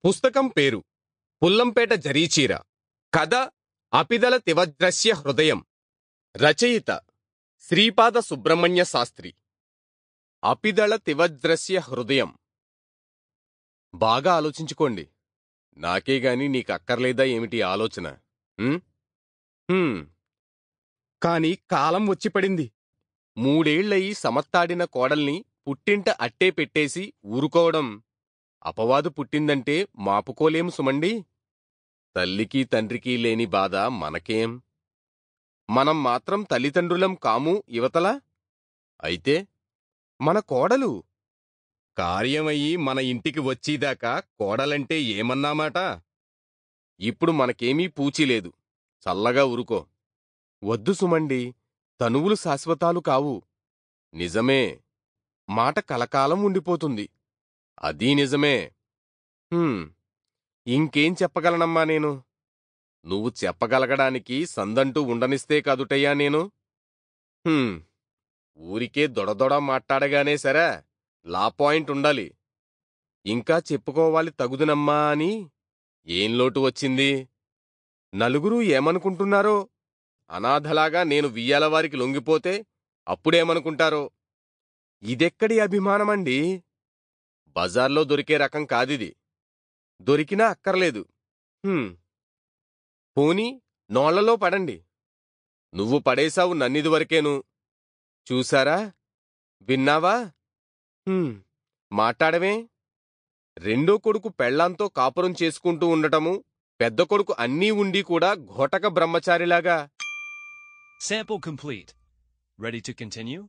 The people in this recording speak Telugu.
పుస్తకం పేరు పుల్లంపేట జరీచీర. కథ అపిదల తివజ్రస్య హృదయం. రచయిత శ్రీపాద సుబ్రహ్మణ్య శాస్త్రి. అపిదళ తివజ్రస్య హృదయం. బాగా ఆలోచించుకోండి. నాకేగాని నీకక్కర్లేదా ఏమిటి ఆలోచన? కాని కాలం వచ్చిపడింది. 3 ఏళ్లయి సమత్తాడిన కోడల్ని పుట్టింట అట్టే పెట్టేసి ఊరుకోవడం. అపవాదు పుట్టిందంటే మాపుకోలేము సుమండి. తల్లికి తండ్రికి లేని బాధ మనకేం? మనం మాత్రం తల్లిదండ్రులం కాము యువతల. అయితే మన కోడలు కార్యమయ్యి మన ఇంటికి వచ్చేదాకా కోడలంటే ఏమన్నామాట? ఇప్పుడు మనకేమీ పూచీలేదు. చల్లగా ఊరుకో. వద్దు సుమండి, తనువులు శాశ్వతాలు కావు. నిజమే, మాట కలకాలం ఉండిపోతుంది. అదీ నిజమే. ఇంకేం చెప్పగలనమ్మా నేను? నువ్వు చెప్పగలగడానికి సందంటూ ఉండనిస్తే కాదుటయ్యా నేను. ఊరికే దొడదొడ మాట్లాడగానే సరే, లా పాయింట్ ఉండాలి. ఇంకా చెప్పుకోవాలి తగుదునమ్మా అని ఏం లోటు వచ్చింది? నలుగురు ఏమనుకుంటున్నారో? అనాథలాగా నేను వియ్యాలవారికి లొంగిపోతే అప్పుడేమనుకుంటారో? ఇదెక్కడి అభిమానమండి? బజార్లో దొరికే రకం కాదిది. దొరికినా అక్కర్లేదు. పోనీ నోళ్లలో పడండి. నువ్వు పడేశావు నన్నిదివరకేను. చూశారా? విన్నావా? మాట్లాడమే. రెండో కొడుకు పెళ్లాంతో కాపురం చేసుకుంటూ ఉండటము, పెద్ద కొడుకు అన్నీ ఉండి కూడా ఘోటక బ్రహ్మచారిలాగా. Sample complete. Ready to continue?